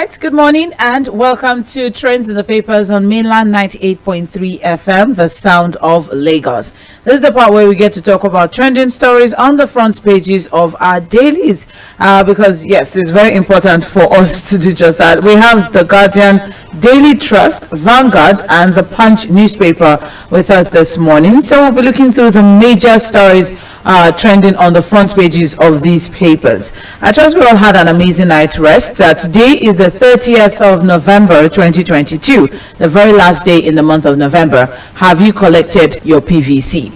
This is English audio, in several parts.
right, good morning and welcome to Trends in the Papers on Mainland 98.3 FM, the sound of Lagos. This is the part where we get to talk about trending stories on the front pages of our dailies because, yes, it's very important for us to do just that. We have The Guardian, Daily Trust, Vanguard and The Punch newspaper with us this morning. So we'll be looking through the major stories trending on the front pages of these papers. I trust we all had an amazing night rest. Today is the 30th of November 2022, the very last day in the month of November. Have you collected your PVC?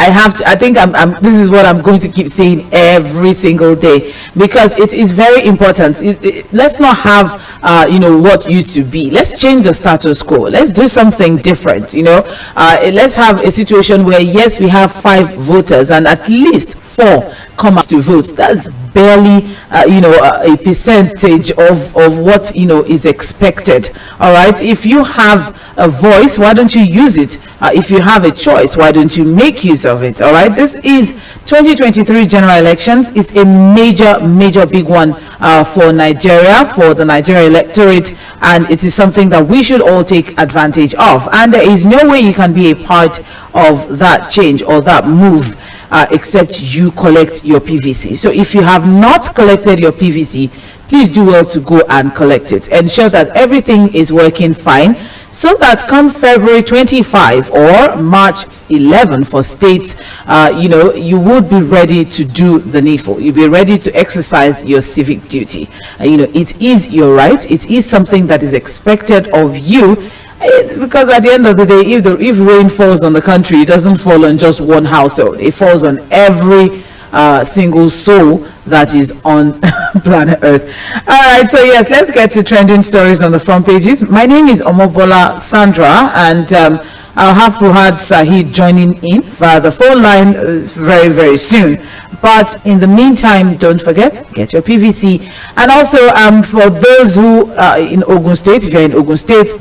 I think this is what I'm going to keep saying every single day because it is very important. Let's not have what used to be. Let's change the status quo. Let's do something different. Let's have a situation where, yes, we have 5 voters and at least 4 come out to vote. That's barely a percentage of what is expected. All right, if you have a voice, why don't you use it? If you have a choice, why don't you make use of it? All right, this is 2023 general elections. It's a major big one for Nigeria, for the Nigeria electorate, and it is something that we should all take advantage of, and there is no way you can be a part of that change or that move except you collect your PVC. So if you have not collected your PVC, please do well to go and collect it. Ensure that everything is working fine so that come February 25 or March 11 for states, you would be ready to do the needful. You'll be ready to exercise your civic duty. It is your right. It is something that is expected of you. It's because at the end of the day, if rain falls on the country, it doesn't fall on just one household. It falls on every single soul that is on planet Earth. All right, so yes, let's get to trending stories on the front pages. My name is Omobola Sandra, and I'll have Fuhad Sahid joining in via the phone line very soon. But in the meantime, don't forget, get your PVC. And also for those who are in Ogun State, if you're in Ogun State,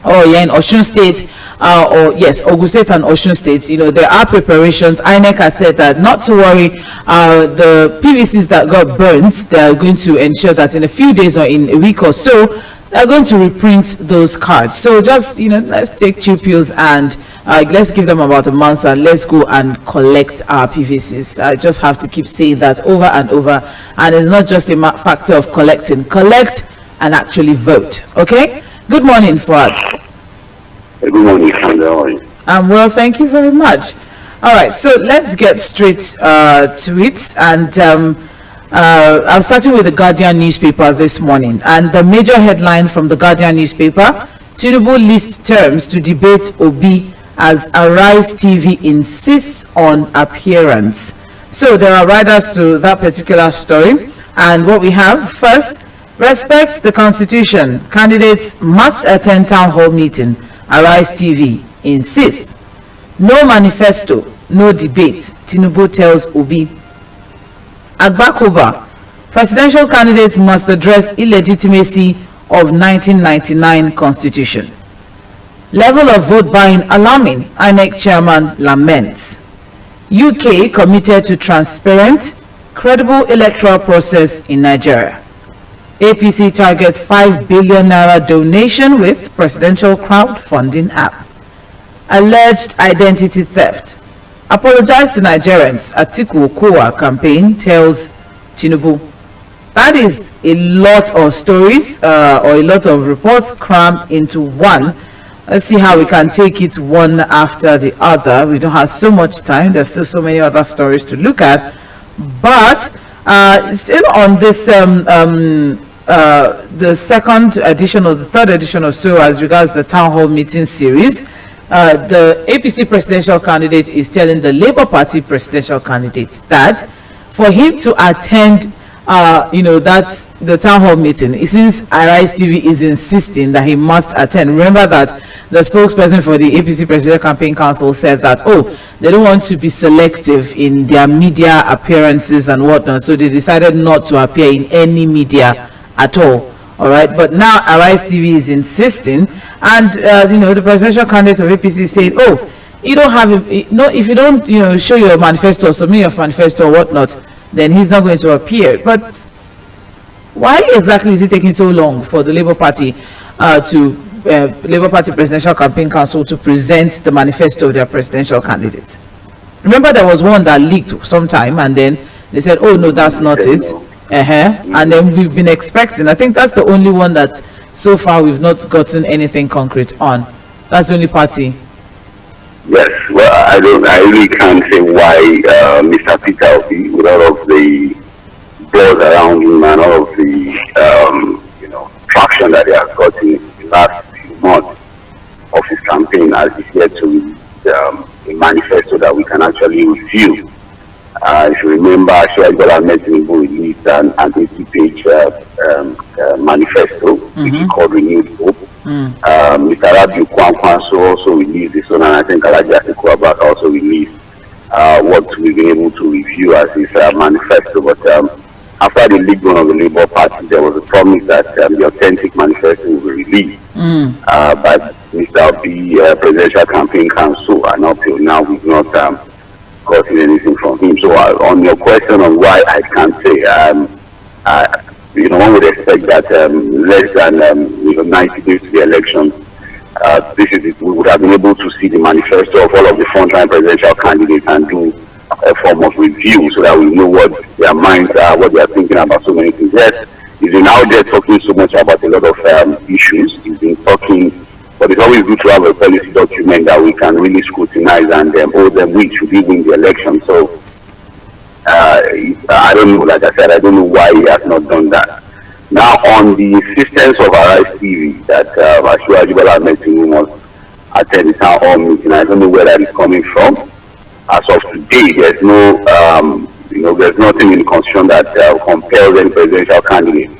or you're in Osun State, or yes, Ogun State and Osun State, there are preparations. INEC has said that not to worry, the PVCs that got burnt, they are going to ensure that in a few days or in a week or so, they're going to reprint those cards. So just, let's take 2 pills and let's give them about a month and let's go and collect our PVCs. I just have to keep saying that over and over. And it's not just a factor of collecting. Collect and vote. Okay? Good morning, Fuad. Good morning, Sandra. I'm well, thank you very much. All right, so let's get straight to it. And I'm starting with the Guardian newspaper this morning. And the major headline from the Guardian newspaper, Tinubu lists terms to debate Obi as Arise TV insists on appearance. So there are riders to that particular story. And what we have first, respect the Constitution. Candidates must attend town hall meeting. Arise TV insists. No manifesto, no debate. Tinubu tells Obi. Agbakoba. Presidential candidates must address illegitimacy of 1999 Constitution. Level of vote buying alarming. INEC chairman laments. UK committed to transparent, credible electoral process in Nigeria. APC target 5 billion naira donation with presidential crowdfunding app. Alleged identity theft. Apologize to Nigerians. Atiku Okowa campaign tells Tinubu. That is a lot of stories or a lot of reports crammed into one. Let's see how we can take it one after the other. We don't have so much time. There's still so many other stories to look at. But still on this the second edition or the third edition or so as regards the town hall meeting series, the APC presidential candidate is telling the Labour Party presidential candidate that for him to attend that's the town hall meeting, since Arise TV is insisting that he must attend. Remember that the spokesperson for the APC Presidential Campaign Council said that, they don't want to be selective in their media appearances and whatnot, so they decided not to appear in any media at all. All right, but now Arise TV is insisting, and the presidential candidate of APC said, you don't have if you don't show your manifesto, submit your manifesto or whatnot, then he's not going to appear. But Why exactly is it taking so long for the Labour Party Labour Party Presidential Campaign Council to present the manifesto of their presidential candidate? Remember, there was one that leaked sometime, and then they said, "Oh no, that's not it." And then we've been expecting. I think that's the only one that so far we've not gotten anything concrete on. That's the only party. Yes, well, I really can't say why Mr. Peter Obi, with all of the buzz around him and all of the traction that he has gotten in the last few months of his campaign, as he's yet to release a manifesto that we can actually review. If you remember, Sheikh Bola Ahmed Tinubu released an 80-page manifesto, which is called Renewed Hope. Mr. Rabiu Kwankwaso also released this one, and I think Alhaji Atiku Abubakar also released what we've been able to review as his manifesto. But after the leak of the Labour Party, there was a promise that the authentic manifesto will be released by Mr. Obi Presidential Campaign Council, and up till now we've not gotten anything from him. So on your question on why I can't say, one would expect that less than 90 days to the election, we would have been able to see the manifesto of all of the frontline presidential candidates and do a form of review so that we know what their minds are, what they are thinking about so many things. Yes, he's been out there talking so much about a lot of issues. He's been talking, but it's always good to have a policy document that we can really scrutinize and hold them with should he win the election. So I don't know, like I said, I don't know why he has not done that. Now, on the insistence of Arise TV that Asiwaju Bola Ahmed Tinubu must attend the town hall meeting, I don't know where that is coming from. As of today, there's there's nothing in the constitution that compels any presidential candidate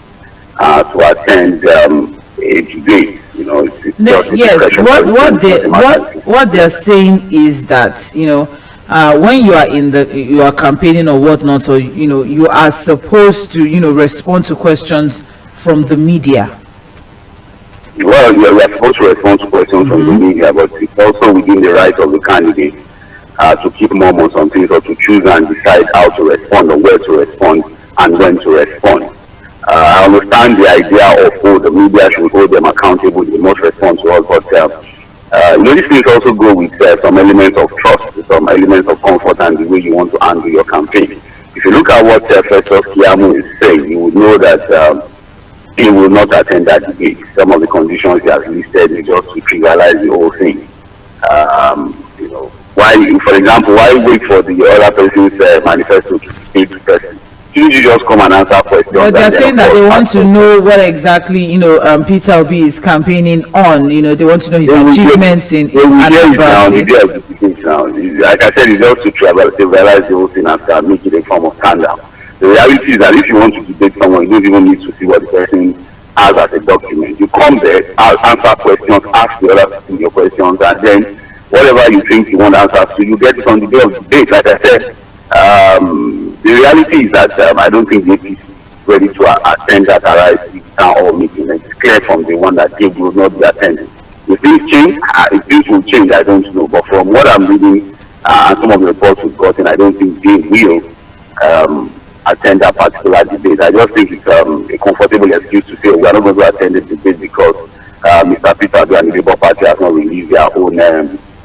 to attend a debate. What they're saying is that when you are campaigning or whatnot, or you are supposed to respond to questions from the media. Well, we are supposed to respond to questions from the media, but it's also within the right of the candidate to keep mum on some things, or to choose and decide how to respond, or where to respond and when to respond. I understand the idea of the media should hold them accountable, they must respond to us, but these things also go with some elements of trust, some elements of comfort, and the way you want to handle your campaign. If you look at what Festus Keyamo is saying, you would know that he will not attend that debate. Some of the conditions he has listed is just to trivialize the whole thing. Why, for example, why wait for the other person's manifesto to be to person? Shouldn't you just come and answer questions? But they're saying that they want to know what exactly Peter Obi is campaigning on. They want to know his achievements in Anambra State. Like I said, it's just to trivialize the whole thing and make it a form of scandal. The reality is that if you want to debate someone, you don't even need to see what the person has as a document. You come there, answer questions, ask the other person your questions, and then whatever you think you want answers to, you get it on the day of the debate. Like I said, the reality is that I don't think the APC is ready to attend that Arise town hall meeting. It's clear from the one that they will not be attending. If things change, if things will change, I don't know. But from what I'm reading and some of the reports we've gotten, I don't think they will attend that particular debate. I just think it's a comfortable excuse to say we are not going to attend the debate because Mr. Peter Obi and the Labour Party has not released their own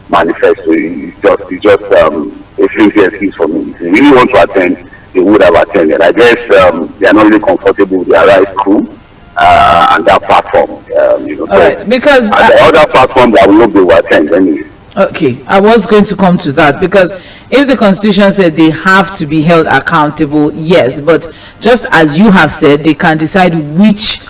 manifesto. It's just a flimsy excuse for me. If they really want to attend, they would have attended. I guess they are not really comfortable with the Arise crew and that platform. All right, because the other platform that we hope they will attend anyway. Okay, I was going to come to that, because if the Constitution said they have to be held accountable, yes, but just as you have said, they can decide which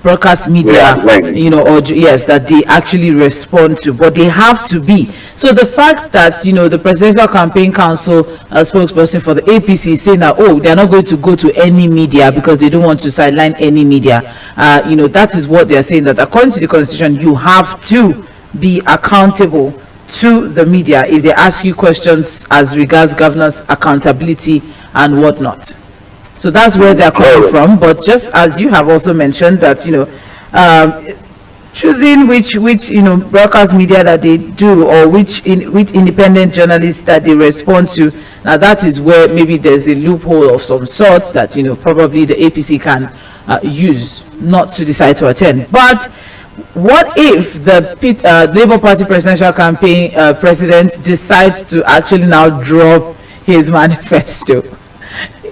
broadcast media, that they actually respond to, but they have to be. So the fact that the Presidential Campaign Council spokesperson for the APC is saying that they're not going to go to any media because they don't want to sideline any media, that is what they're saying, that according to the Constitution you have to be accountable to the media if they ask you questions as regards governance accountability and whatnot. So that's where they're coming from. But just as you have also mentioned that choosing which broadcast media that they do, or which independent journalists that they respond to. Now that is where maybe there's a loophole of some sort that probably the APC can use not to decide to attend. But what if the Labour Party presidential campaign president decides to actually now drop his manifesto?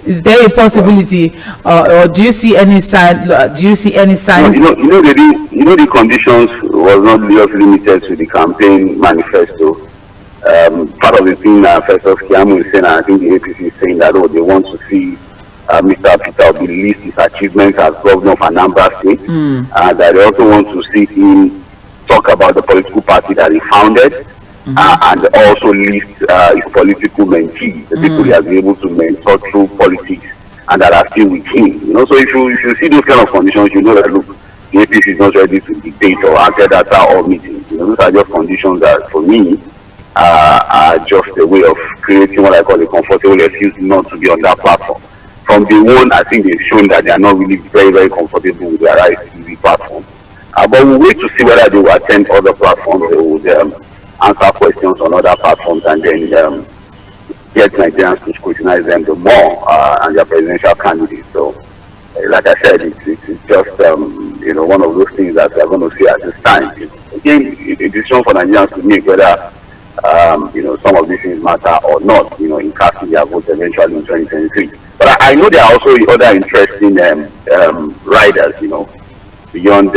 Is there a possibility, or do you see any sign? Do you see any signs? The conditions was not just limited to the campaign manifesto. Part of the thing Festus Keyamo is saying, and I think the APC is saying that they want to see Mr. Peter Obi list his achievements as governor of Anambra State, and that they also want to see him talk about the political party that he founded. And also list his political mentees, the people he has been able to mentor through politics and that are still with him. So if you see those kind of conditions, you know that look, the APC is not ready to debate or attend that all meetings. Those are just conditions that for me are just a way of creating what I call a comfortable excuse not to be on that platform. From day one, I think they've shown that they are not really very, very comfortable with their Rise TV platform. But we'll wait to see whether they will attend other platforms. They will answer questions on other platforms and then get Nigerians to scrutinize them the more and their presidential candidates. So, like I said, it's just one of those things that we are going to see at this time. Again, it's a decision for Nigerians to make whether some of these things matter or not. In casting their vote eventually in 2023. But I know there are also other interesting riders. Beyond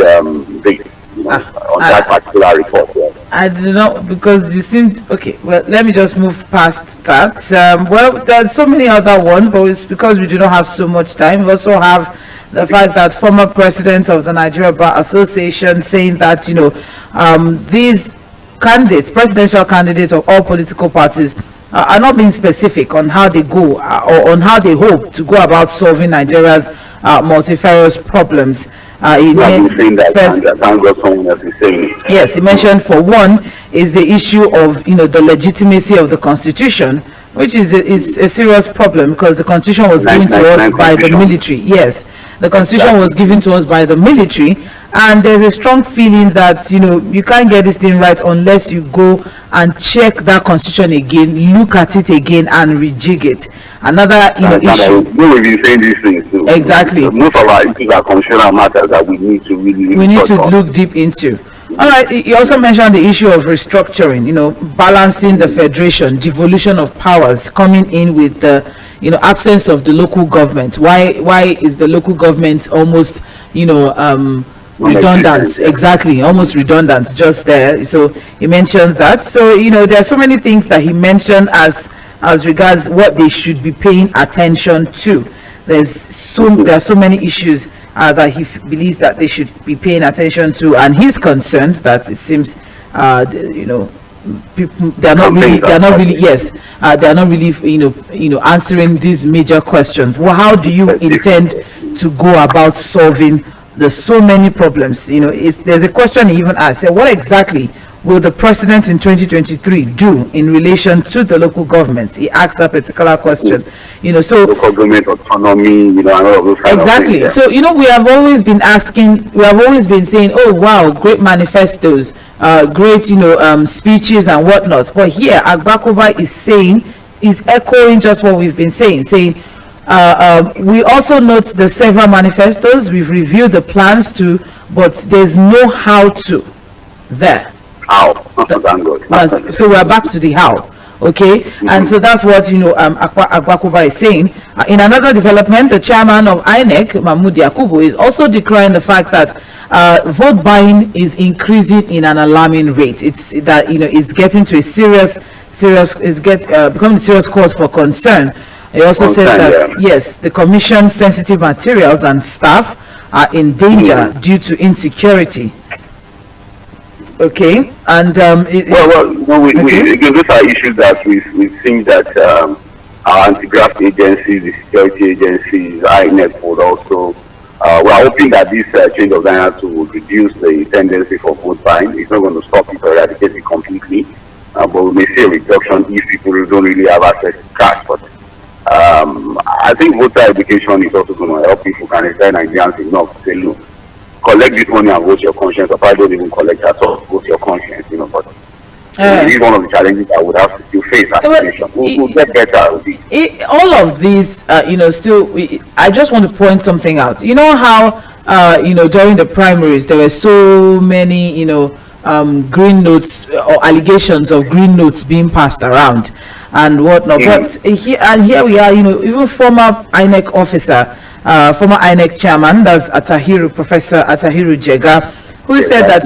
this. On that particular report. Yes. I do not, because you seem okay. Well, let me just move past that. Well, there's so many other ones, but it's because we do not have so much time. We also have the fact that former president of the Nigeria Bar Association saying that these candidates, presidential candidates of all political parties, are not being specific on how they go or on how they hope to go about solving Nigeria's multifarious problems. Yes, he mentioned for one is the issue of the legitimacy of the constitution, which is a serious problem because the constitution was given to us by the military. Yes, the constitution was given to us by the military, and there's a strong feeling that you can't get this thing right unless you go and check that constitution again, look at it again, and rejig it. Another issue. We've been saying these things too. Exactly. Most of our issues are constitutional matters that we need to look deep into. All right. You also mentioned the issue of restructuring. Balancing the federation, devolution of powers, coming in with the absence of the local government. Why is the local government almost redundant? Exactly, almost redundant just there. So he mentioned that. So there are so many things that he mentioned as regards what they should be paying attention to. There are so many issues that he believes that they should be paying attention to, and he's concerned that it seems people they're not really answering these major questions. Well, how do you intend to go about solving the so many problems? There's a question he even asked, what exactly will the president in 2023 do in relation to the local government? He asked that particular question. So local government autonomy, and all of those kind exactly. of things, yeah. So we have always been saying, oh wow, great manifestos, great speeches and whatnot. But here Agbakoba is echoing just what we've been saying. We also note the several manifestos. We've reviewed the plans too, but there's no how to there. How? So we're back to the how. Okay, and so that's what Agbakoba is saying. In another development, the chairman of INEC, Mahmood Yakubu, is also decrying the fact that vote buying is increasing in an alarming rate. It's getting to a becoming a serious cause for concern. He also said that yes, the commission's sensitive materials and staff are in danger due to insecurity. Okay, and again, those are issues that we think that our anti-graft agencies, the security agencies, INEC would also. We are hoping that this change of governance will reduce the tendency for vote buying. It's not going to stop it or eradicate it completely, but we may see a reduction if people don't really have access to cash. But I think voter education is also going to help people can educate Nigerians enough to say, look, collect this money and vote your conscience, or probably don't even collect at all, vote your conscience, but this is one of the challenges I would have to still face as a nation. We'll get better with this. All of these, I just want to point something out. You know how, during the primaries, there were so many, green notes or allegations of green notes being passed around and whatnot. But here we are, even former INEC officer, former INEC chairman, that's Professor Atahiru Jega, who said that,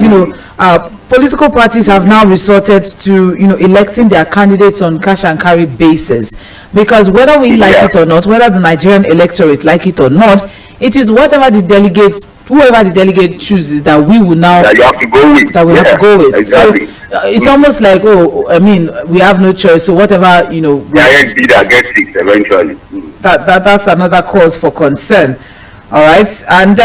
political parties have now resorted to, electing their candidates on cash and carry basis, because whether we like it or not, whether the Nigerian electorate like it or not, it is whoever the delegate chooses that we will now that you have to go with. That we have to go with. Exactly. So it's almost like, we have no choice. So whatever, that gets it eventually. That's another cause for concern. All right, and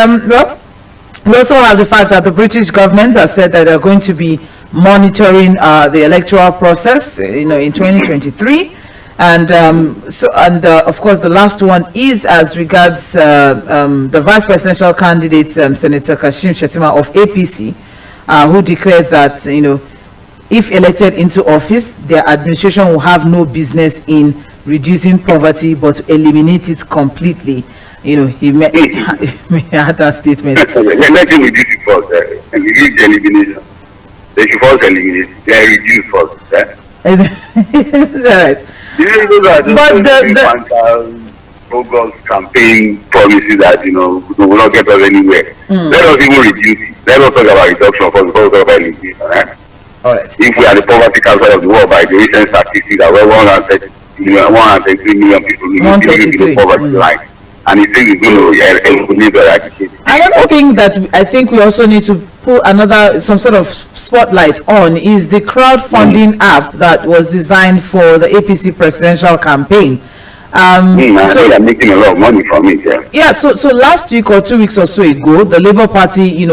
we also have the fact that the British government has said that they're going to be monitoring the electoral process, in 2023. And of course, the last one is as regards the vice presidential candidate, Senator Kashim Shettima of APC, who declared that, if elected into office, their administration will have no business in reducing poverty, but to eliminate it completely. He had that statement. Let him reduce it first. And reduce the elimination. They should first eliminate. They reduce first. Right. But the bogus campaign promises that will not get us anywhere. Let us even reduce it. Let us talk about reduction first before we talk about elimination. Right? All right. If we are the poverty capital of the world by the recent statistics, that we're 133 million people living below poverty line. And he thinks he's going to eliminate eradicate. Another thing that I think we also need to put some sort of spotlight on is the crowdfunding app that was designed for the APC presidential campaign. So they're making a lot of money from it. Yeah. So last week or 2 weeks or so ago, the Labour Party,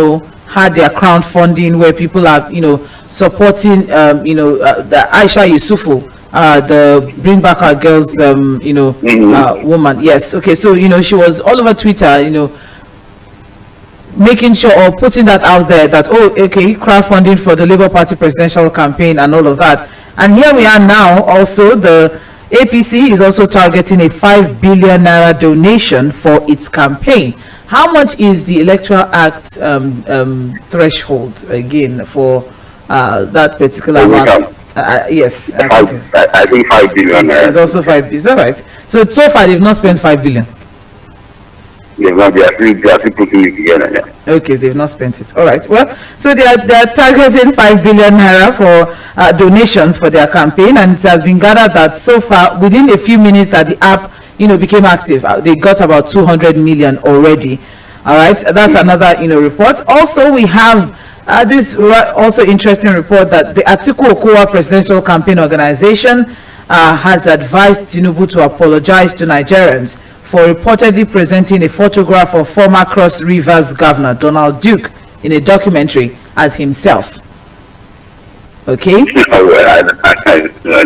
had their crowdfunding where people are, supporting, the Aisha Yusufu. The Bring Back Our Girls, woman. Yes. Okay. So, she was all over Twitter, making sure or putting that out there that, crowdfunding for the Labour Party presidential campaign and all of that. And here we are now. Also, the APC is also targeting a 5 billion naira donation for its campaign. How much is the Electoral Act threshold again for that particular amount? Yes. I think 5 billion. It's also 5 billion. All right. So far, they've not spent 5 billion. They are still putting it together. Yeah. Okay, they've not spent it. All right. Well, so they are targeting 5 billion naira for donations for their campaign, and it has been gathered that so far, within a few minutes that the app, became active, they got about 200 million already. All right. That's another, report. Also, we have this also interesting report that the Atiku Okowa Presidential Campaign Organization has advised Tinubu to apologize to Nigerians for reportedly presenting a photograph of former Cross Rivers Governor Donald Duke in a documentary as himself. Okay? I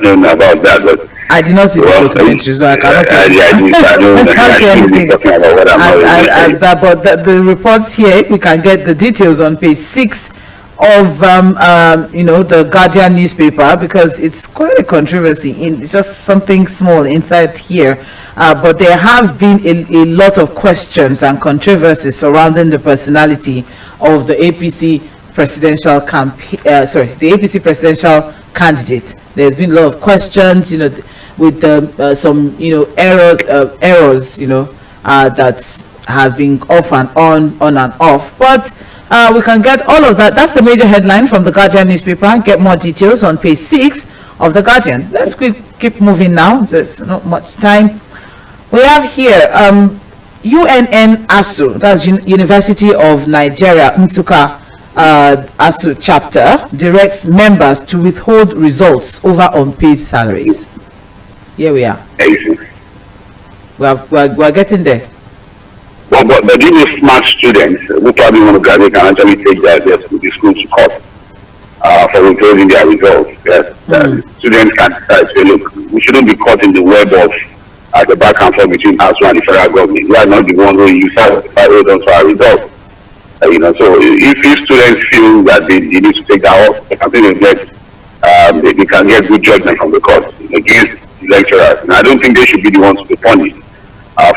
don't know about that, but I did not see the documentary, so I cannot say anything. But the reports here, we can get the details on page 6 of the Guardian newspaper, because it's quite a controversy. It's just something small inside here, but there have been a lot of questions and controversies surrounding the personality of the APC presidential the APC presidential candidate. There's been a lot of questions, with some errors, that have been off and on and off, but we can get all of that. That's the major headline from the Guardian newspaper. Get more details on page 6 of the Guardian. Let's keep moving now. There's not much time. We have here UNN ASU, that's University of Nigeria, Nsukka ASU chapter, directs members to withhold results over unpaid salaries. Here we are. We're getting there. But these smart students who probably want to graduate can actually take their school to court for withholding their results. Yes. Students can say, look, we shouldn't be caught in the web of the back and forth between us and the federal government. We are not the ones who use our results. So if students feel that they need to take that off, I think they can get good judgment from the court against the lecturers. And I don't think they should be the ones to be punished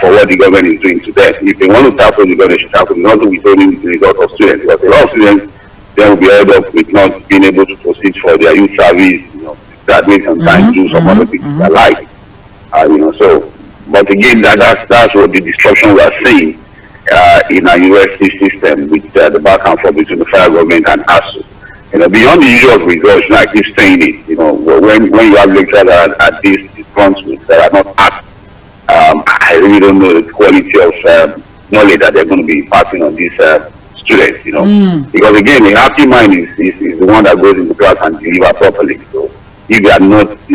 for what the government is doing to them. If they want to tackle the government, they should tackle not to be withholding the result of students, because a lot of students then will be held up with not being able to proceed for their youth service, graduate sometimes, do some other things they like. So, but again, that's what the disruption we are seeing in our university system with the back and forth between the federal government and ASU. Beyond the issue of results, I keep saying it, when you have lecturers at this front that are not asked, I really don't know the quality of knowledge that they're going to be passing on these students, because again, a happy mind is the one that goes into class and deliver properly. So if they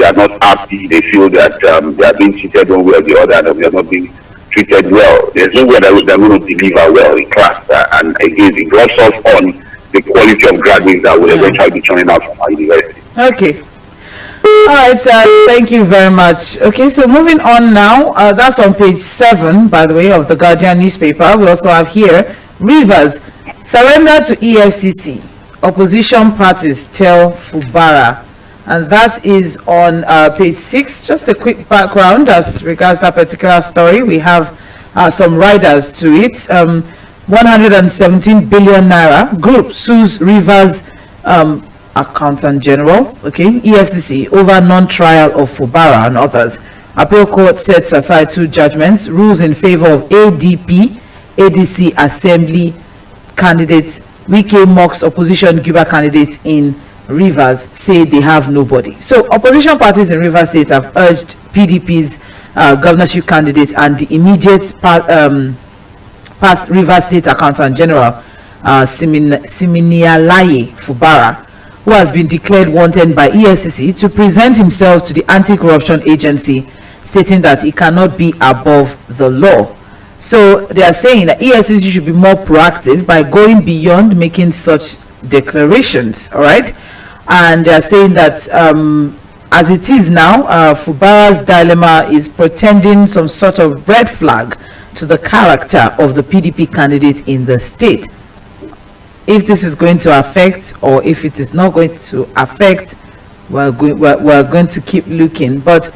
are not happy, they feel that they are being treated one way or the other, and they are not being treated well, there's no way that they're going to deliver well in class. And again, it drops off on the quality of graduates that will eventually be turning out from our university. Okay. All right, thank you very much. Okay, so moving on now, that's on page 7, by the way, of the Guardian newspaper. We also have here, Rivers, surrender to EFCC. Opposition parties tell Fubara. And that is on page 6. Just a quick background as regards that particular story. We have some riders to it. 117 billion naira group sues Rivers Accountant General, EFCC, over non-trial of Fubara and others. Appeal court sets aside 2 judgments, rules in favor of ADC Assembly candidate. Wike mocks opposition Guber candidate in Rivers, say they have nobody. So opposition parties in Rivers State have urged PDP's governorship candidate and the immediate past Rivers State Accountant General Siminialaye Fubara, who has been declared wanted by EFCC, to present himself to the anti-corruption agency, stating that he cannot be above the law. So they are saying that EFCC should be more proactive by going beyond making such declarations. All right, and they are saying that as it is now, Fubara's dilemma is pretending some sort of red flag to the character of the PDP candidate in the state. If this is going to affect, or if it is not going to affect, we're going to keep looking. But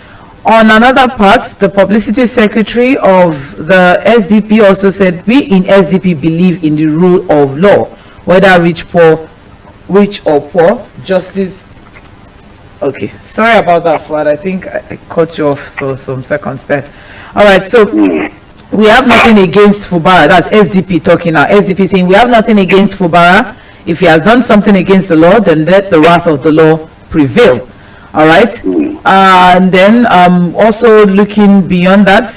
on another part, the publicity secretary of the SDP also said, we in SDP believe in the rule of law, whether rich or poor, justice. Okay, sorry about that, Fuad. I think I cut you off some seconds there. All right, so we have nothing against Fubara. That's SDP talking now. SDP saying we have nothing against Fubara. If he has done something against the law, then let the wrath of the law prevail. All right. And then also looking beyond that,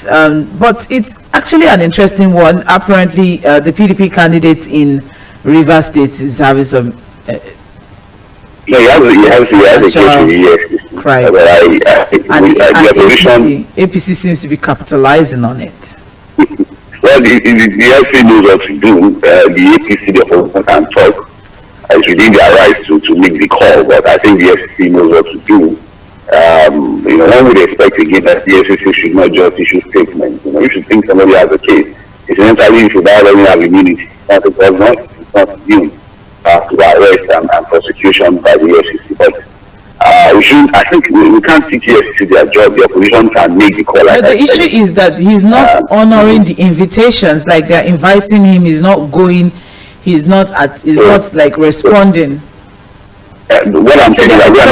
but it's actually an interesting one. Apparently, the PDP candidate in Rivers State is having some. No, you have a case with EFCC. Right. And the APC seems to be capitalizing on it. Well, the EFCC knows what to do. The APC, the opposition can talk. It's within their rights to make the call, but I think the EFCC knows what to do. One would expect again that the EFCC should not just issue statements. If you think somebody has a case, essentially if you doesn't have immunity, it's not due to arrest and prosecution by the EFCC. But I think we can't teach EFCC their job. The opposition can make the call. But the issue is that he's not honoring the invitations. Like they're inviting him, he's not going. He's not like responding. What I'm saying is that we are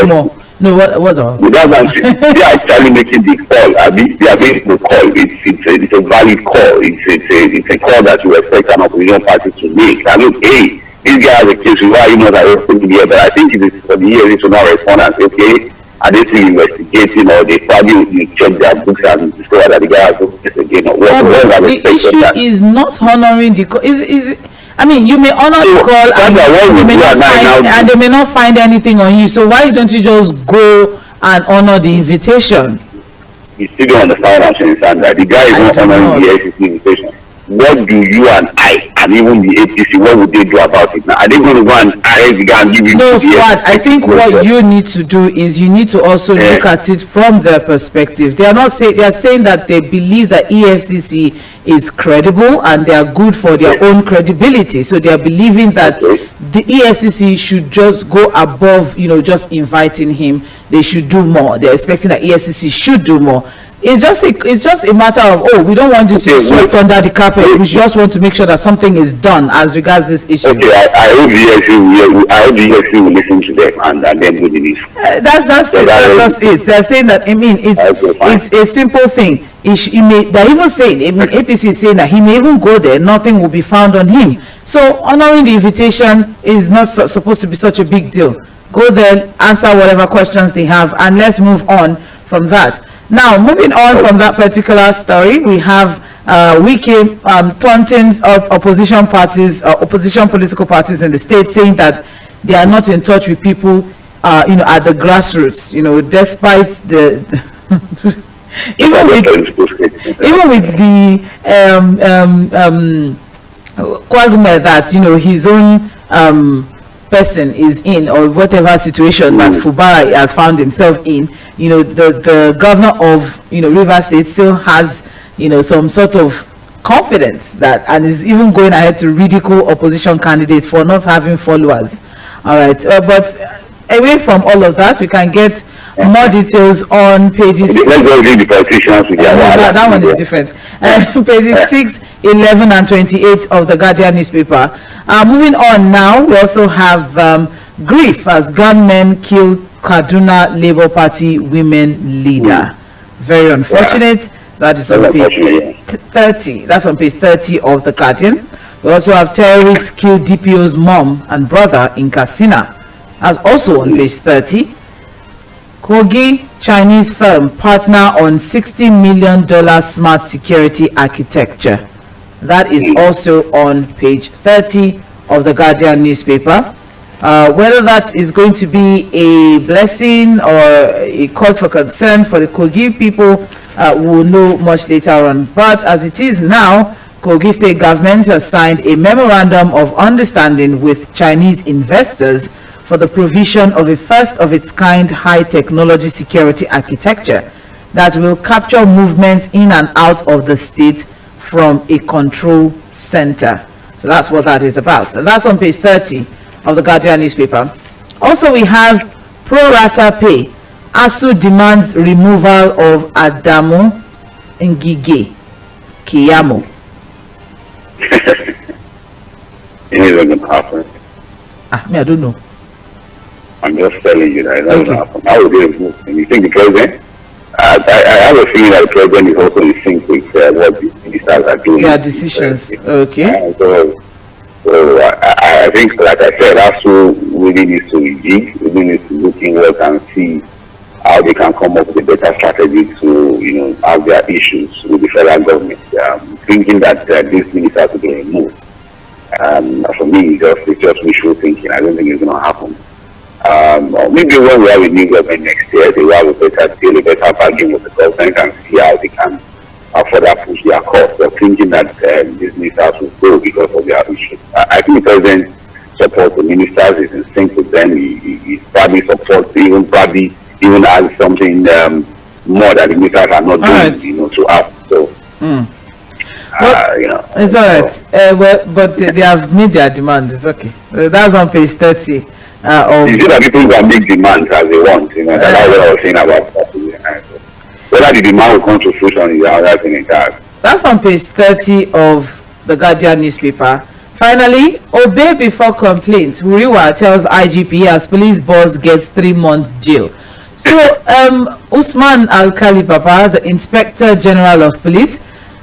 not No, what's all? They are actually making the call. They are making the call. It's a valid call. It's a call that you expect an opposition party to make. I mean, hey, this guy has a case. Why are you not arresting here? But I think it is for the EFCC to not respond and say, okay, are they still investigating, or they probably check their books and discover that the guy has a case again? The issue is not honoring the call. I mean, you may honor the call and they may not find anything on you. So why don't you just go and honor the invitation? You still don't understand what I'm saying, Sandra. The guy is not honoring the EFCC invitation. what do you and I and even the APC, what would they do about it now? Are they going to go and arrest the guy and give him No, to the Fuad, I think what you need to do is you need to also look at it from their perspective. They are not saying, they are saying that they believe that EFCC is credible and they are good for their own credibility. So they are believing that the EFCC should just go above, just inviting him. They should do more. They're expecting that EFCC should do more. It's just a matter of, we don't want this to be swept under the carpet. We just want to make sure that something is done as regards this issue. Okay, I hope the EFCC will listen to them and then do the news. That's it. That's just it. They're saying that, it's a simple thing. They're even saying, APC is saying that he may even go there, nothing will be found on him. So honoring the invitation is not supposed to be such a big deal. Go there, answer whatever questions they have, and let's move on from that. Now, moving on from that particular story, we have Wike taunting opposition parties, opposition political parties in the state, saying that they are not in touch with people, at the grassroots. Despite the even with the Kwagume that his own person is in, or whatever situation that Fubara has found himself in, the governor of Rivers State still has some sort of confidence that, and is even going ahead to ridicule opposition candidates for not having followers. All right, but away from all of that, we can get more details on pages. That one is different. Pages 6, 11, and 28 of the Guardian newspaper. Moving on now, we also have grief as gunmen kill Kaduna Labour Party women leader. Very unfortunate. That is on page 30. That's on page 30 of the Guardian. We also have terrorists kill DPO's mom and brother in Katsina. That's also on page 30. Kogi Chinese firm partner on $60 million smart security architecture. That is also on page 30 of the Guardian newspaper. Whether that is going to be a blessing or a cause for concern for the Kogi people, we'll know much later on. But as it is now, Kogi state government has signed a memorandum of understanding with Chinese investors for the provision of a first-of-its-kind high-technology security architecture that will capture movements in and out of the state from a control center. So that's what that is about. So that's on page 30 of the Guardian newspaper. Also, we have pro-rata pay. ASU demands removal of Adamu Ngige Kiyamo. It isn't going to happen. I don't know. I'm just telling you that it doesn't happen. How would they move? And you think the president? I have a feeling that the president is also in sync with what the ministers are doing. Their decisions. Okay. So I think, like I said, ASU really needs to rejig. Really needs to look inward and see how they can come up with a better strategy to, have their issues with the federal government. Thinking that these ministers will be removed. For me, it's just wishful thinking. I don't think it's going to happen. Maybe when we have a new government next year, they will have a better deal, a better bargain with the government and see how they can further push their cause. They're thinking that these ministers will go because of their issues. I think the president supports the ministers, is in sync with them. He probably supports, even has something more that the ministers are not doing, to us. So, it's all right. But they have made their demand. It's okay. That's on page 30. You see that people can make demands as they want, that's what I was saying about that. Whether the demand will come to fruition is another thing entirely. That's on page 30 of the Guardian newspaper. Finally, obey before complaint. Uriwa tells IGP as police boss gets 3 months jail. So, Usman Alkali Baba, the Inspector General of Police,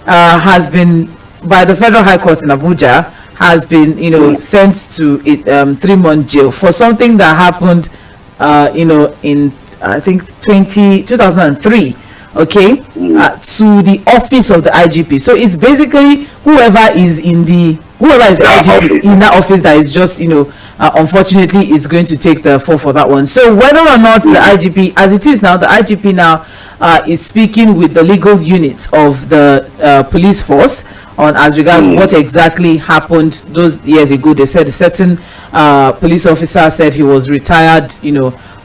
has been, by the Federal High Court in Abuja, has been, sent to 3-month jail for something that happened, in, I think, 2003, okay, to the office of the IGP. So it's basically whoever is the IGP in that office that is just, unfortunately is going to take the fall for that one. So whether or not the IGP, as it is now, the IGP now is speaking with the legal unit of the police force on as regards what exactly happened those years ago. They said a certain police officer said he was retired,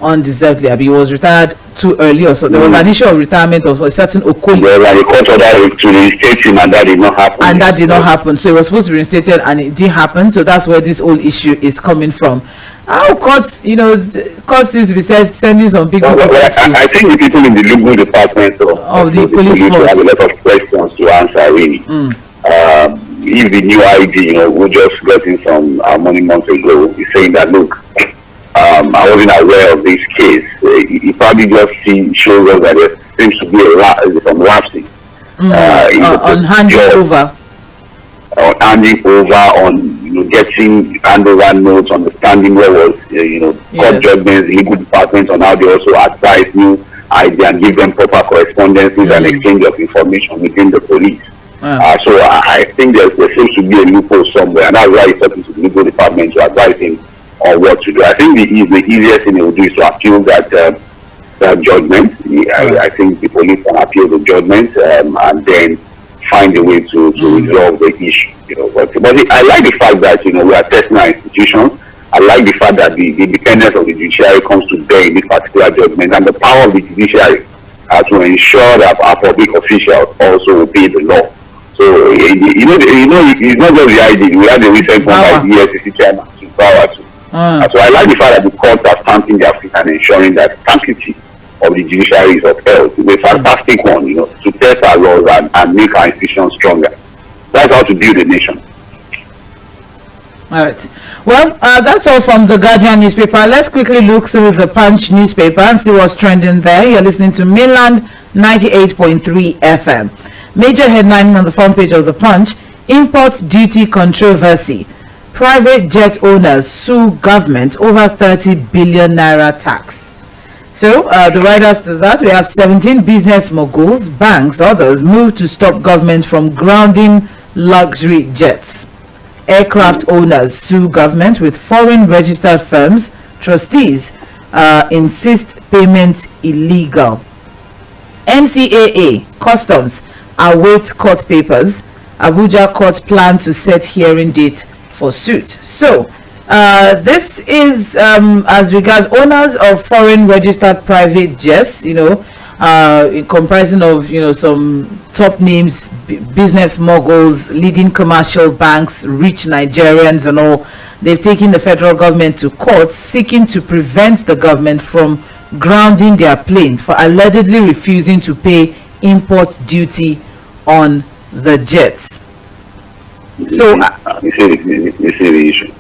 undeservedly. I mean, he was retired too early or so. There was an issue of retirement of a certain Okoli. Well, like the court order to reinstate him, and that did not happen. And that did not happen. So it was supposed to be reinstated, and it didn't happen. So that's where this whole issue is coming from. How courts, courts seems to be sending some people. I think the people in the legal department of the police force have a lot of questions to answer, really. If the new ID, we just got in some money months ago, he's saying that, look, I wasn't aware of this case. He probably just shows us that there seems to be some lapsing. On handing over. On handing over, on getting handover notes, understanding what was court judgments, legal departments on how they also advise new ID and give them proper correspondences and exchange of information within the police. So I think there seems to be a loophole somewhere, and that's why he's talking to the legal department to advise him on what to do. I think the easiest thing he will do is to appeal that judgment. I think the police can appeal the judgment and then find a way to resolve the issue. But I like the fact that we are testing our institutions. I like the fact that the independence of the judiciary comes to bear in this particular judgment, and the power of the judiciary to ensure that our public officials also obey the law. So it's not just the ID. We had a recent one by the EFCC chairman to power too. So I like the fact that the courts are stamping their feet and ensuring that sanctity of the judiciary is upheld. It's a fantastic one, to test our laws and make our institutions stronger. That's how to build a nation. All right. Well, that's all from the Guardian newspaper. Let's quickly look through the Punch newspaper and see what's trending there. You're listening to Mainland 98.3 FM. Major headline on the front page of the Punch: import duty controversy. Private jet owners sue government over 30 billion naira tax. So the riders to that, we have 17 business moguls, banks, others move to stop government from grounding luxury jets. Aircraft owners sue government with foreign registered firms. Trustees insist payment illegal. NCAA Customs await court papers. Abuja court plan to set hearing date for suit. So this is as regards owners of foreign registered private jets, comprising of some top names, business moguls, leading commercial banks, rich Nigerians and all. They've taken the federal government to court seeking to prevent the government from grounding their planes for allegedly refusing to pay import duty on the jets. So you see the issue.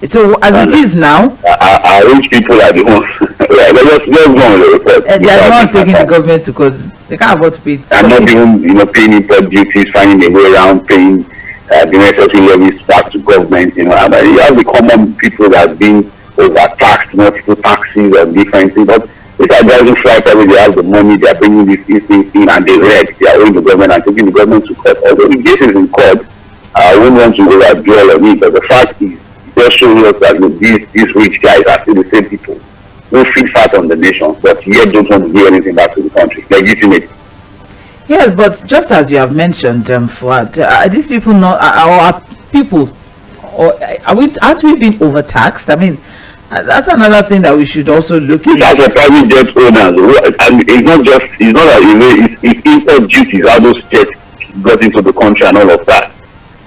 So as it is now, our rich people are the ones. they are the ones taking the government to court. They can't afford to pay it. And not even paying import duties, finding a way around paying the necessary levies back to government. And you have the common people that have been overtaxed, multiple taxes and different things. But if I driving flight, they have the money, they are bringing these things in, and they are owing the government and taking the government to court. Although the case is in court, I wouldn't want to overdwell on it, but the fact is, just showing us that these rich guys are still the same people who feed fat on the nation, but yet don't want to do anything back to the country. Legitimate. Yes, but just as you have mentioned, Fuad, are these people not our people, or aren't we being overtaxed? I mean, that's another thing that we should also look at. As a private jet owners, and it's not that it's import duties, how those jets got into the country and all of that.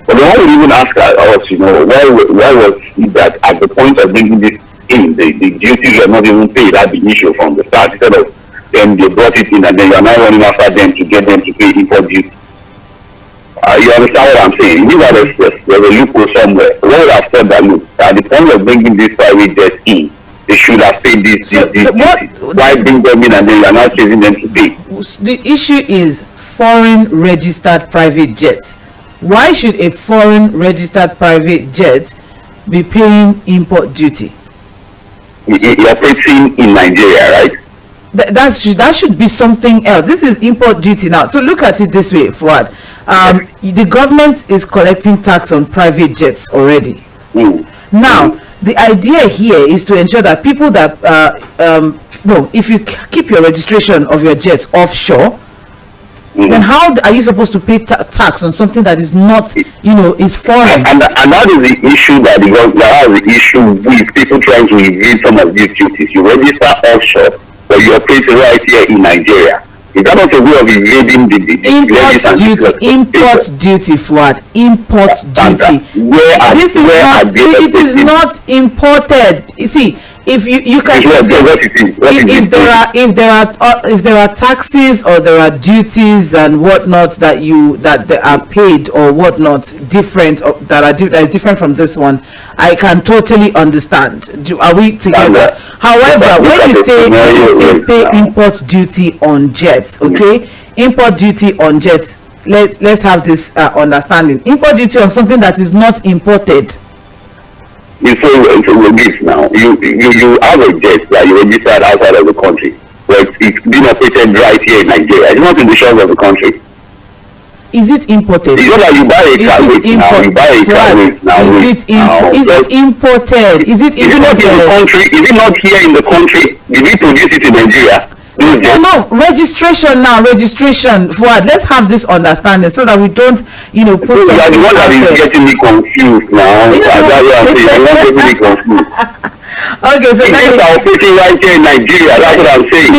But the one would even ask us, why was it that at the point of bringing this in, the duties were not even paid at the issue from the start? Instead of then they brought it in, and then you are now running after them to get them to pay import duty. You understand what I'm saying? There's a loophole somewhere. What would have thought that, look, at the point of bringing this private jet in, they should have paid this. Why bring them in and then you are now chasing them to pay? The issue is foreign registered private jets. Why should a foreign registered private jet be paying import duty? You're operating in Nigeria, right? That should be something else. This is import duty now. So look at it this way, Fuad. The government is collecting tax on private jets already. Now, the idea here is to ensure that people that if you keep your registration of your jets offshore, then how are you supposed to pay tax on something that is not, is foreign? And that is the issue that the issue with people trying to evade some of these duties. You register offshore, but you operate right here in Nigeria. Is that not a way of evading the import duty, Fuad? Import duty. It is not imported. You see, if you can, if there are taxes or there are duties and whatnot that they are paid or whatnot different that is different from this one, I can totally understand. Are we together? However, when you say pay import duty on jets, okay, import duty on jets, let's have this understanding. Import duty on something that is not imported. You say this now. You have a jet that you registered outside of the country, but it's being operated right here in Nigeria. It's not in the shores of the country. Is it imported? You know that you buy a car now. You buy a car now. Is it imported? Is it not in the country? Is it not here in the country? Did we produce it in Nigeria? No, registration now. Registration. Fuad, let's have this understanding so that we don't, put something. You are the one that is getting me confused now. That's what I'm saying. You're not getting me confused. Okay, so are operating right here in Nigeria. That's what I'm saying.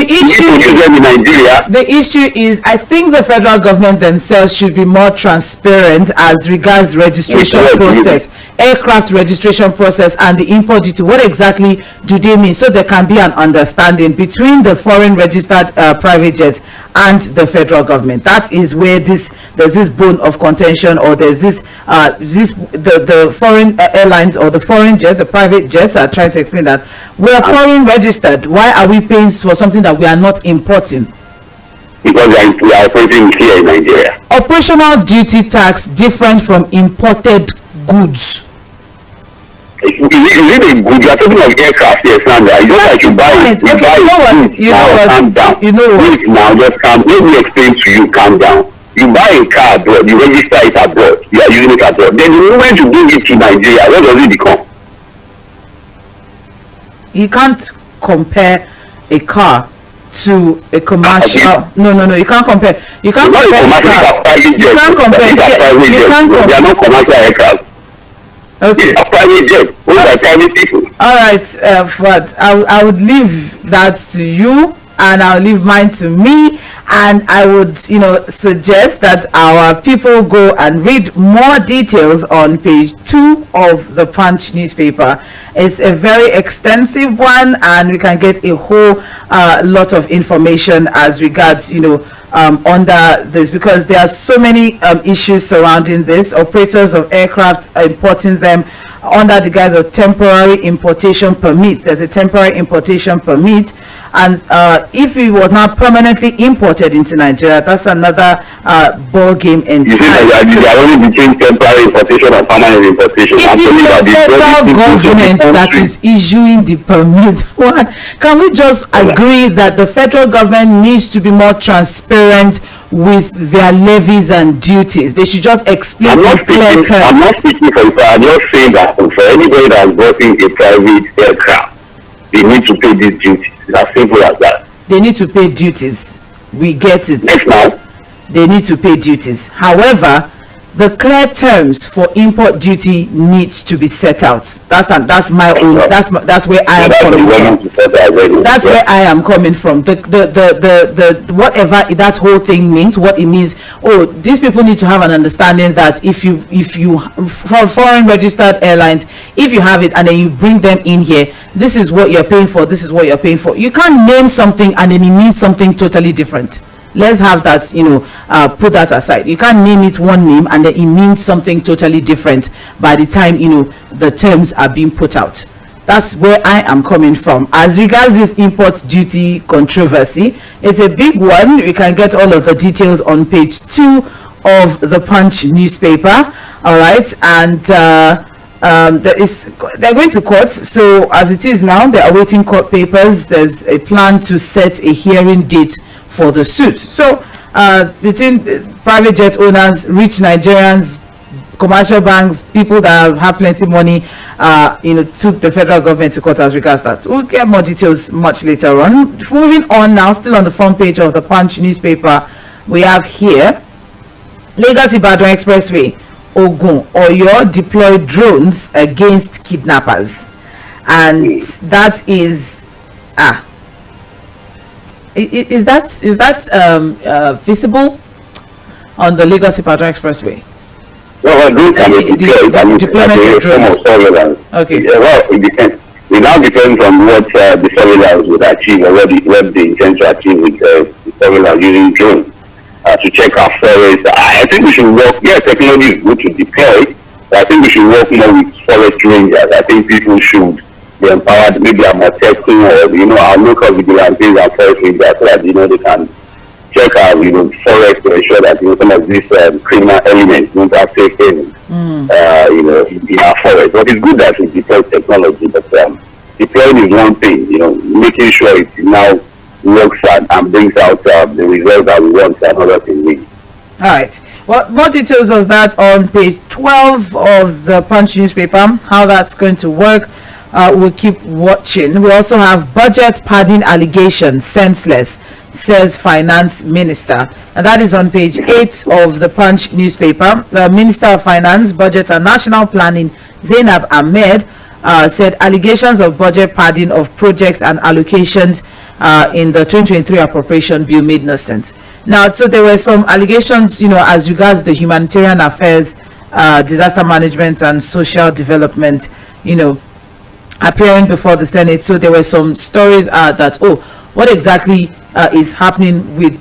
The issue is, I think the federal government themselves should be more transparent as regards registration process, aircraft registration process, and the import duty. What exactly do they mean? So there can be an understanding between the foreign registered private jets and the federal government. That is where there's this bone of contention, or there's the foreign airlines or the foreign jet, the private jets are trying to explain that we are foreign registered. Why are we paying for something that we are not importing? Because we are operating here in Nigeria. Operational duty tax different from imported goods. Is it a good? You are talking of aircraft here, Sandra. You like you buy it. You know what? Wait now, just calm. Let me explain to you. Calm down. You buy a car abroad, you register it abroad, you are using it abroad. Then the moment you bring it to Nigeria, what does it become? You can't compare a car to a commercial. No. You can't compare. You can't compare. You can't compare. They are not commercial aircraft. Okay. It's a private jet. Those are private people. All right, Fuad. I would leave that to you, and I'll leave mine to me. And I would, suggest that our people go and read more details on page 2 of the Punch newspaper. It's a very extensive one, and we can get a whole lot of information as regards, under this, because there are so many issues surrounding this. Operators of aircraft are importing them under the guise of temporary importation permits. There's a temporary importation permit, and if it was not permanently imported into Nigeria, that's another ball game entirely. You see, they are only between temporary importation and permanent importation. It is the federal government that is issuing the permit. What? Can we just agree that the federal government needs to be more transparent with their levies and duties? They should just explain in clear terms. I'm not speaking for you. I'm not saying that for anybody that is working a private aircraft, they need to pay these duties. It's as simple as that. They need to pay duties. We get it. Yes, now. They need to pay duties. However, the clear terms for import duty needs to be set out. That's my own. That's where I am coming from. That's where I am coming from. The whatever that whole thing means, what it means. Oh, these people need to have an understanding that if you for foreign registered airlines, if you have it and then you bring them in here, this is what you're paying for. This is what you're paying for. You can't name something and then it means something totally different. Let's have that, put that aside. You can't name it one name and then it means something totally different by the time, the terms are being put out. That's where I am coming from. As regards this import duty controversy, it's a big one. We can get all of the details on page 2 of the Punch newspaper. All right. And they're going to court. So as it is now, they're awaiting court papers. There's a plan to set a hearing date for the suit. So between private jet owners, rich Nigerians, commercial banks, people that have plenty money, took the federal government to court as regards that. We'll get more details much later on. Moving on now, still on the front page of the Punch newspaper, we have here, Lagos Ibadan Expressway, Ogun, Oyo deployed drones against kidnappers. And that is, is that feasible on the Lagos Ibadan Expressway? Well, drones can be deployment of drones. Okay. Well, it depends. It now depends on what the surveillance would achieve, or what they intend to achieve with the surveillance using drones to check our forests. I think we should work. Yeah, technology is good to deploy, but I think we should work more with forest rangers. I think people should be empowered, maybe Amotekun or our local vigilantes and forest rangers, so that they can check our forest to ensure that some of these criminal elements don't have safe havens in our forest. But it's good that we deploy technology, but deploying is one thing, making sure it now works and brings out the results that we want, another thing. All right. Well, more details of that on page 12 of the Punch newspaper, how that's going to work. We'll keep watching. We also have budget padding allegations senseless, says finance minister, and that is on page 8 of the Punch newspaper. The Minister of Finance, Budget and National Planning, Zainab Ahmed, said allegations of budget padding of projects and allocations in the 2023 appropriation bill made no sense. Now, so there were some allegations, as regards the humanitarian affairs, disaster management and social development, appearing before the Senate. So there were some stories that, what exactly is happening with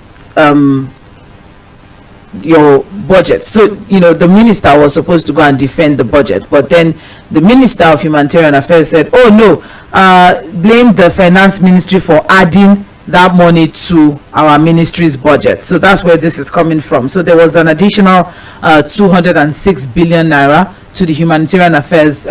your budget? So, the minister was supposed to go and defend the budget, but then the Minister of Humanitarian Affairs said, blame the finance ministry for adding that money to our ministry's budget. So that's where this is coming from. So there was an additional 206 billion naira to the humanitarian affairs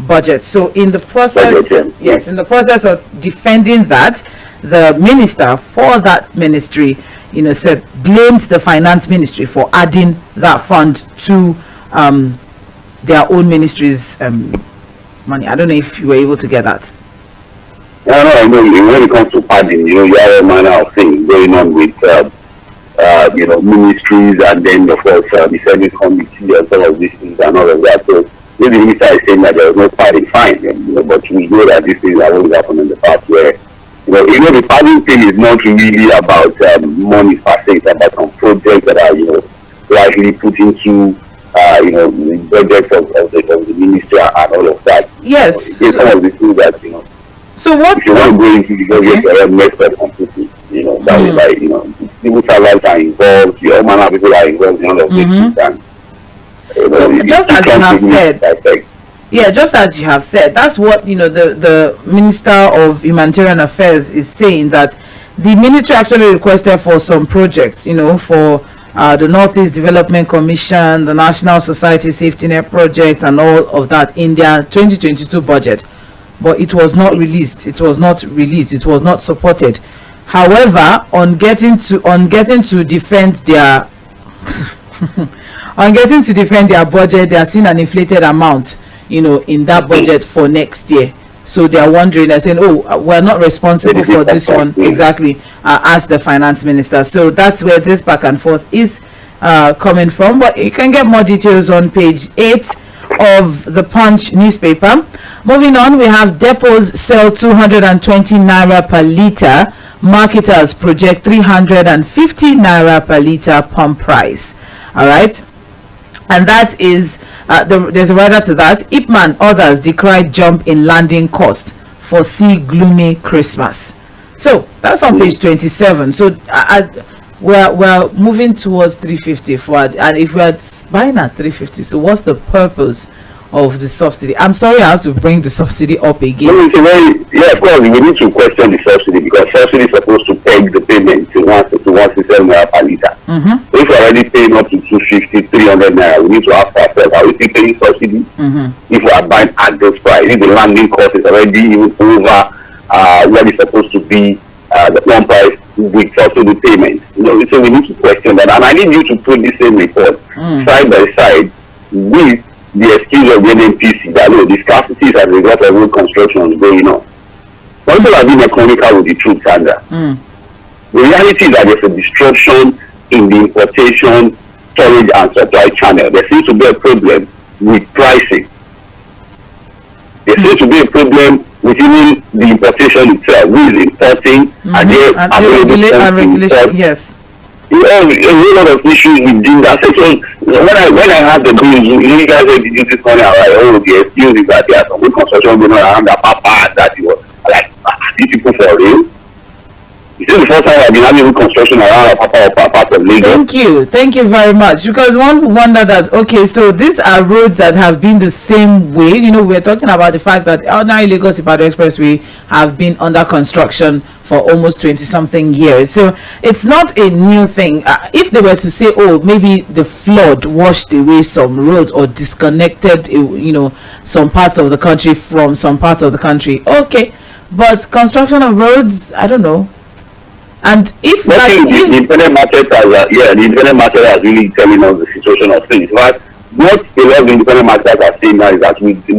budget. So in the process, in the process of defending that, the minister for that ministry, said, blamed the finance ministry for adding that fund to their own ministry's money. I don't know if you were able to get that. No, when it comes to padding, you have a manner of things going on with ministries, and then of course the service committee and some of these things and all of that. So the minister is saying that there was no padding, fine, but we know that these things have always happened in the past where the padding thing is not really about money per se. It's about some projects that are likely put into the budget of the ministry and all of that. Yes. It's some of the things that So what? If you want to go into the budget, messed up completely. That is like civil servants are involved. All manner of people are involved in all of these things. And, so just as you have said. Yeah, just as you have said, that's what the Minister of Humanitarian Affairs is saying, that the ministry actually requested for some projects, for the Northeast Development Commission, the National Society Safety Net Project, and all of that in their 2022 budget, but it was not released. It was not released. It was not supported. However, on getting to defend their budget, they are seeing an inflated amount in that budget for next year. So they are wondering, they're saying, we're not responsible for this one. Exactly, as the finance minister. So that's where this back and forth is coming from. But you can get more details on page 8 of the Punch newspaper. Moving on, we have depots sell 220 naira per litre. Marketers project 350 naira per litre pump price. All right. And that is, there's a writer to that. Ipman, others decry jump in landing cost, foresee gloomy Christmas. So that's on page 27. So we're moving towards 350 forward, and if we're buying at 350, so what's the purpose of the subsidy? I'm sorry, I have to bring the subsidy up again. Of course, we need to question the subsidy, because subsidy is supposed to peg the payment to 167 naira per litre. So if we're already paying up to 250, 300 naira, we need to ask ourselves, are we still paying subsidy? If we are buying at this price, if the landing cost is already even over what is supposed to be the one price with also the payment, so we need to question that. And I need you to put the same report side by side with the excuse of the NNPC that the scarcity is as a result of road construction going on. Some people have been economical with the truth, Sandra. The reality is that there's a disruption in the importation, storage, and supply channel. There seems to be a problem with pricing. There seems to be a problem with even the importation itself. Who is importing? And regulation, yes. You know, a whole lot of issues with that. So when I had the bills, you guys said this morning, I was like, oh, the excuse is that there are some good construction going on around that papa, that it was like, these people for real? This is the first time I've been having construction around Papa or part of Lagos. Thank you very much. Because one would wonder that, okay, so these are roads that have been the same way. You know, we're talking about the fact that ordinary Lagos Ibadan Expressway have been under construction for almost 20-something years. So it's not a new thing. If they were to say, oh, maybe the flood washed away some roads or disconnected, you know, some parts of the country from some parts of the country, okay. But construction of roads, I don't know. And if the independent market the independent market has really telling us the situation of things. But what a lot of independent marketers are saying now is that with the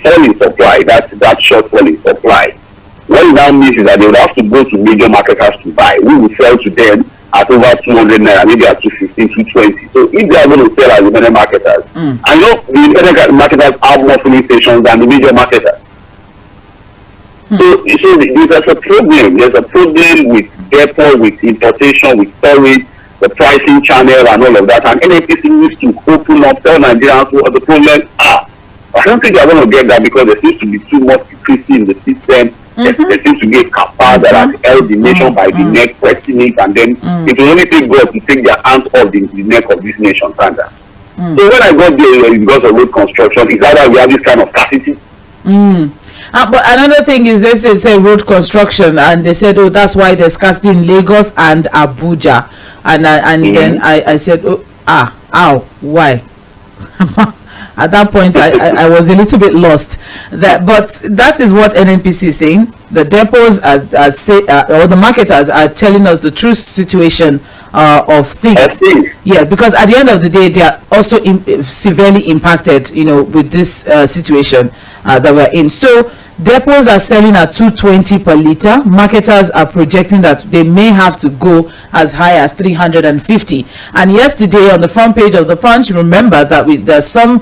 fall in supply, that shortfall in supply, what it now means is that they would have to go to major marketers to buy. We will sell to them at over 200 naira, maybe at 215, 220. So if they are going to sell as independent marketers, I know the independent marketers have more filling stations than the major marketers. So there's a problem. There's a problem with depot, with importation, with storage, the pricing channel, and all of that. And NNPC needs to open up, tell Nigerians what the problems are. I don't think they're going to get that because there seems to be too much secrecy in the system. There seems to be a kappa that has held the nation by the neck, pressing it, and then it will only take God to take their hands off the neck of this nation, Sandra. So when I got there, because of road construction, is either we have this kind of scarcity. But another thing is, they say road construction, and they said, oh, that's why there's scarcity in Lagos and Abuja, and then I said, why? At that point, I was a little bit lost. But that is what NNPC is saying. The depots or the marketers are telling us the true situation of things. Yeah, because at the end of the day, they are also severely impacted, you know, with this situation that we're in. So depots are selling at 220 per litre. Marketers are projecting that they may have to go as high as 350. And yesterday on the front page of the Punch, remember that there's some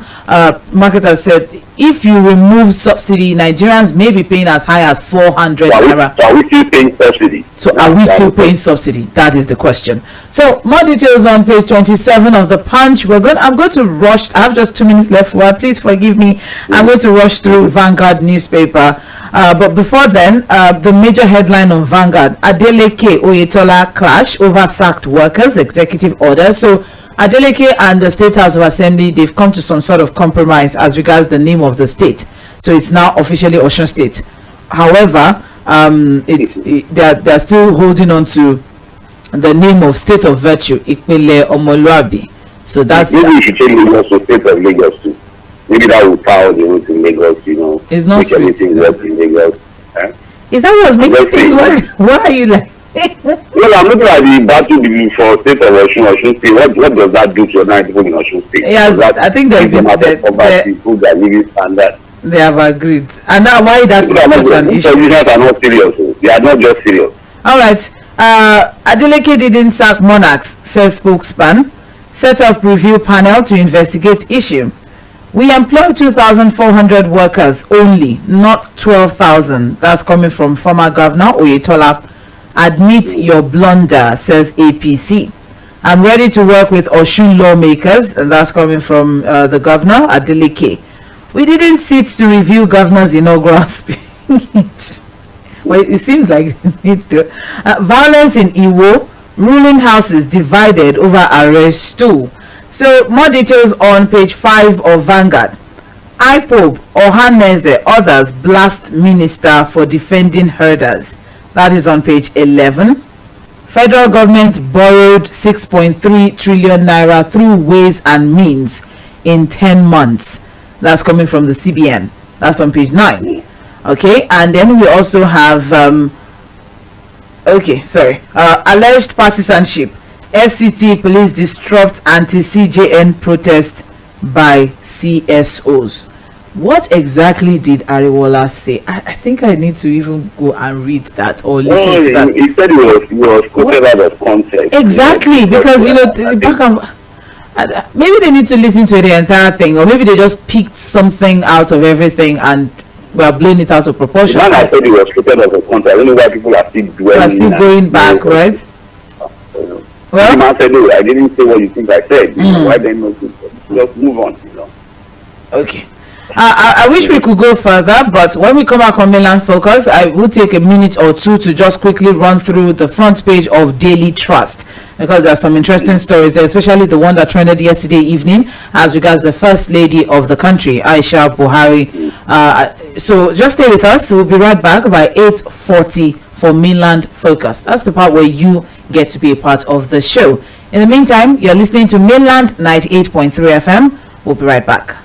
marketers said if you remove subsidy, Nigerians may be paying as high as 400 naira. So are we still paying subsidy? So are we still paying subsidy? That is the question. So more details on page 27 of the Punch. I'm going to rush. I have just 2 minutes left. Well, please forgive me. I'm going to rush through Vanguard newspaper. But before then, the major headline on Vanguard: Adeleke Oyetola clash over sacked workers, executive order. So Adeleke and the State House of Assembly, they've come to some sort of compromise as regards the name of the state. So it's now officially Osun State. However, they're still holding on to the name of State of Virtue, Ipinle Omoluabi. So that's... Maybe you should change the name of State of Lagos too. Maybe that will power the road in Lagos, you know. It's not sweet. Everything work in Lagos. Is that what's making things work? Why are you like... Well, I'm looking at the battle for State of Osun State. What does that do to your people in Osun State? Yes, I think they've been... People that live in standard. They have agreed. And now why that's such an issue? Politicians are not serious. They are not just serious. All right. Adeleke didn't sack monarchs, says spokesman. Set up review panel to investigate issue. We employ 2,400 workers only, not 12,000. That's coming from former Governor Oyetola. Admit your blunder, says APC. I'm ready to work with Osun lawmakers, and that's coming from the Governor, Adeleke. We didn't sit to review Governor's inaugural speech. Well, it seems like violence in Iwo, ruling houses divided over arrest too. So more details on page 5 of Vanguard. IPOB, Ohaneze, others blast minister for defending herders. That is on page 11. Federal government borrowed 6.3 trillion naira through ways and means in 10 months. That's coming from the CBN. That's on page 9. Okay, and then we also have alleged partisanship. FCT police disrupt anti-CJN protest by CSOs. What exactly did Ariwola say? I think I need to even go and read that or listen to that. He said he was quoted out of context. Exactly, because the back of maybe they need to listen to the entire thing, or maybe they just picked something out of everything and we are blowing it out of proportion. The man I said he was quoted out of context. I don't know why people are still dwelling. Are still going back, right? Well, the man said, no, I didn't say what you think I said. Why then not just move on? Okay. I wish we could go further, but when we come back on Mainland Focus, I will take a minute or two to just quickly run through the front page of Daily Trust, because there are some interesting stories there, especially the one that trended yesterday evening as regards the First Lady of the country, Aisha Buhari. So just stay with us. We'll be right back by 8:40 for Mainland Focus. That's the part where you get to be a part of the show. In the meantime, you're listening to Mainland 98.3 FM. We'll be right back.